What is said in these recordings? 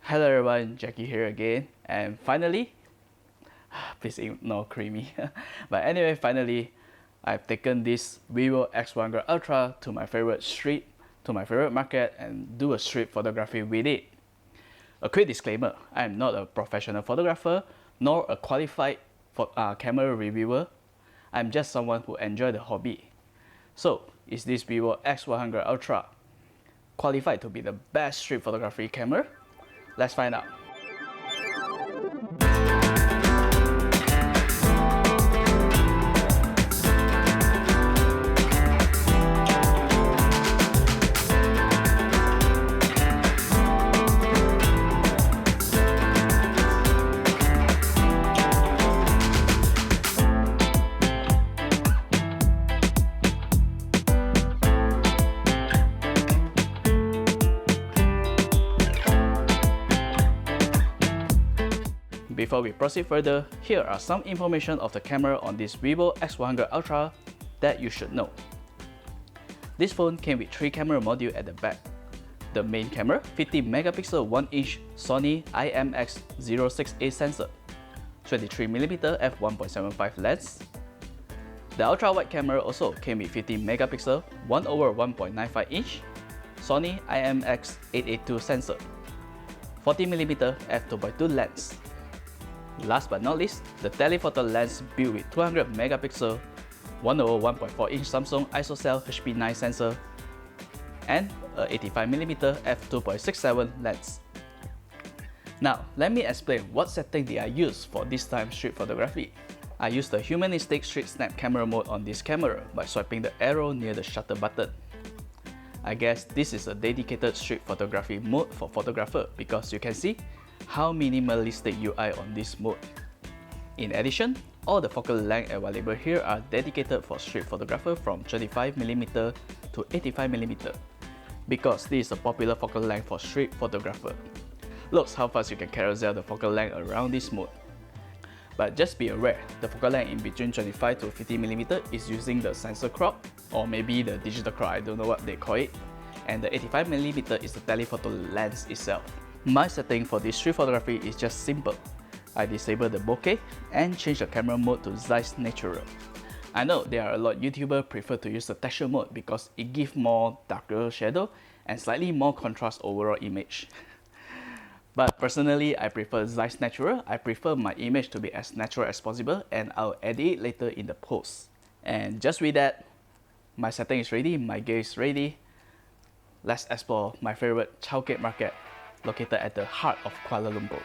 Hello everyone, Jackie here again, and finally, please ignore creamy. But anyway, finally, I've taken this Vivo X100 Ultra to my favorite street, to my favorite market, and do a street photography with it. A quick disclaimer, I am not a professional photographer, nor a qualified camera reviewer. I'm just someone who enjoys the hobby. So, is this Vivo X100 Ultra qualified to be the best street photography camera? Let's find out. Before we proceed further, here are some information of the camera on this Vivo X100 Ultra that you should know. This phone came with 3 camera modules at the back. The main camera, 50 megapixel 1-inch Sony IMX06A sensor, 23mm f1.75 lens. The ultra-wide camera also came with 50 megapixel 1/1.95-inch Sony IMX882 sensor, 40mm f2.2 lens. Last but not least, the telephoto lens built with 200 megapixel 1/1.4-inch Samsung ISOCELL HP9 sensor and a 85mm f2.67 lens. Now, let me explain what setting did I use for this time street photography. I used the humanistic street snap camera mode on this camera by swiping the arrow near the shutter button. I guess this is a dedicated street photography mode for photographer because you can see how minimalistic UI on this mode. In addition, all the focal length available here are dedicated for street photographer from 35mm to 85mm because this is a popular focal length for street photographer. Looks how fast you can carousel the focal length around this mode. But just be aware, the focal length in between 25 to 50mm is using the sensor crop or maybe the digital crop, I don't know what they call it, and the 85mm is the telephoto lens itself. My setting for this street photography is just simple. I disable the bokeh and change the camera mode to Zeiss Natural. I know there are a lot of YouTubers prefer to use the texture mode because it gives more darker shadow and slightly more contrast overall image. But personally, I prefer Zeiss Natural. I prefer my image to be as natural as possible and I'll edit it later in the post. And just with that, my setting is ready, my gear is ready. Let's explore my favorite Chowgate Market, located at the heart of Kuala Lumpur.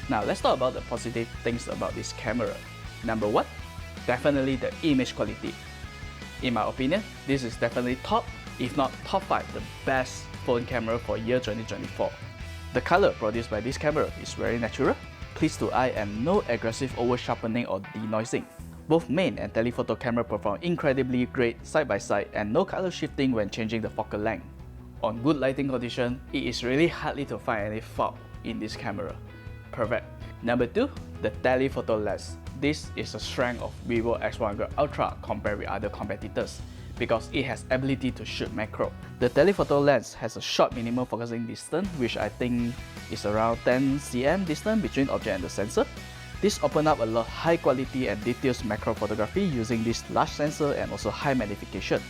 Now let's talk about the positive things about this camera. Number 1, definitely the image quality. In my opinion, this is definitely top, if not top 5, the best phone camera for year 2024. The color produced by this camera is very natural, pleased to eye and no aggressive over sharpening or denoising. Both main and telephoto camera perform incredibly great side by side and no color shifting when changing the focal length. On good lighting condition, it is really hardly to find any fault in this camera. Perfect. Number 2, the telephoto lens. This is the strength of Vivo X100 Ultra compared with other competitors because it has ability to shoot macro. The telephoto lens has a short minimum focusing distance, which I think is around 10 cm distance between object and the sensor. This opens up a lot of high quality and detailed macro photography using this large sensor and also high magnification.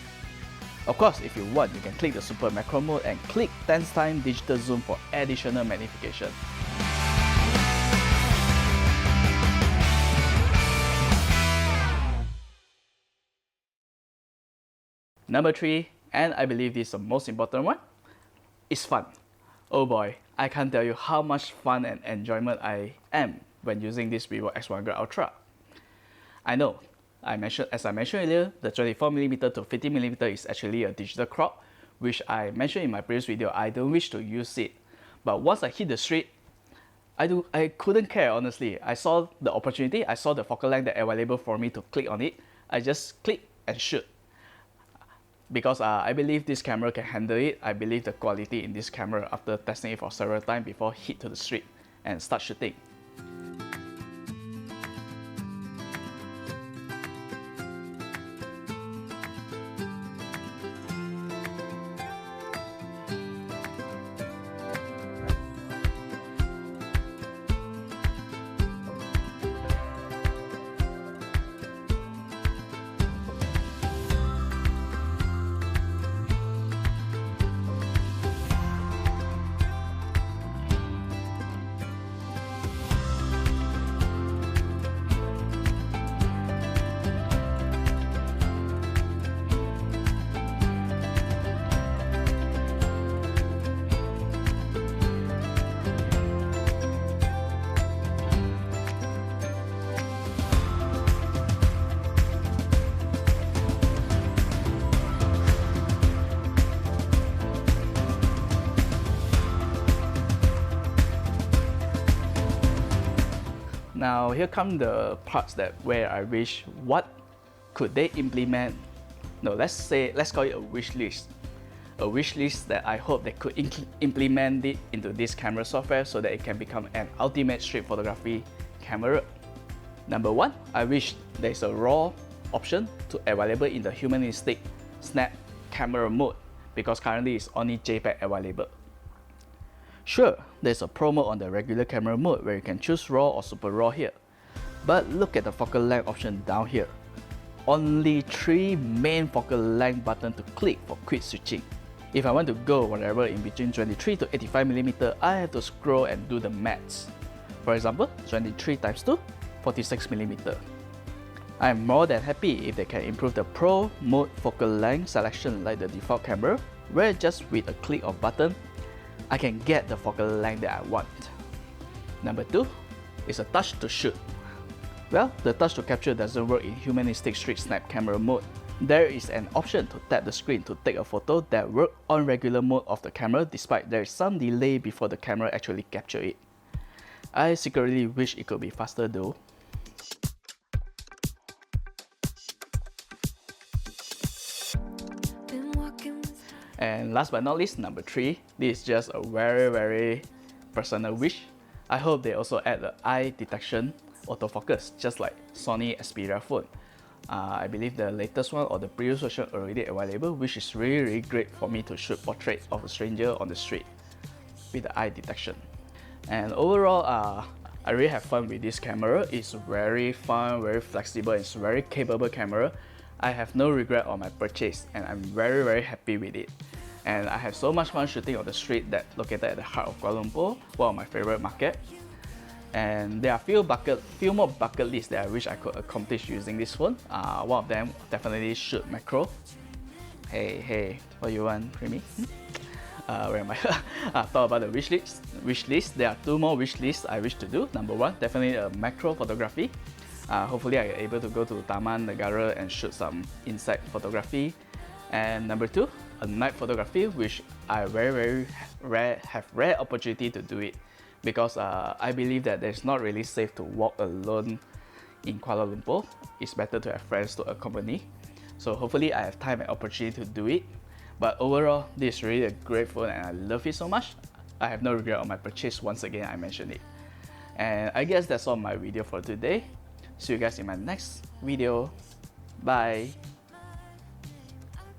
Of course, if you want, you can click the super macro mode and click 10 times digital zoom for additional magnification. Number 3, and I believe this is the most important one, is fun. Oh boy, I can't tell you how much fun and enjoyment I am when using this Vivo X100 Ultra. I know, as I mentioned earlier, the 24mm to 50mm is actually a digital crop, which I mentioned in my previous video. I don't wish to use it. But once I hit the street, I couldn't care, honestly. I saw the opportunity, I saw the focal length that available for me to click on it. I just click and shoot. Because I believe this camera can handle it. I believe the quality in this camera after testing it for several times before hit to the street and start shooting. Now here come the parts where I wish what could they implement. No, let's call it a wish list. A wish list that I hope they could implement it into this camera software so that it can become an ultimate street photography camera. Number 1, I wish there's a RAW option available in the humanistic snap camera mode, because currently it's only JPEG available. Sure, there's a Pro mode on the regular camera mode where you can choose RAW or Super RAW here. But look at the focal length option down here. Only 3 main focal length buttons to click for quick switching. If I want to go whatever in between 23 to 85mm, I have to scroll and do the maths. For example, 23 times 2, 46mm. I am more than happy if they can improve the Pro mode focal length selection like the default camera, where just with a click of button, I can get the focal length that I want. Number 2 is a touch to shoot. Well, the touch to capture doesn't work in humanistic street snap camera mode. There is an option to tap the screen to take a photo that works on regular mode of the camera, despite there is some delay before the camera actually captures it. I secretly wish it could be faster though. And last but not least, number 3, this is just a very personal wish. I hope they also add the eye detection autofocus, just like Sony Xperia phone. I believe the latest one or the previous version already available, which is really great for me to shoot portrait of a stranger on the street with the eye detection. And overall, I really have fun with this camera. It's very fun, very flexible, it's a very capable camera. I have no regret on my purchase and I'm very happy with it. And I have so much fun shooting on the street that's located at the heart of Kuala Lumpur, one of my favorite markets. And there are few more bucket lists that I wish I could accomplish using this phone. One of them definitely shoot macro. Hey, what you want, Creamy? Where am I? Talk about the wish list. There are 2 more wish lists I wish to do. Number 1, definitely a macro photography. Hopefully I am able to go to Taman Negara and shoot some insect photography. And number 2, a night photography, which I have rare opportunity to do it, because I believe that it's not really safe to walk alone in Kuala Lumpur. It's better to have friends to accompany. So hopefully I have time and opportunity to do it. But overall, this is really a great phone and I love it so much. I have no regret on my purchase. Once again, I mentioned it. And I guess that's all my video for today. See you guys in my next video. Bye.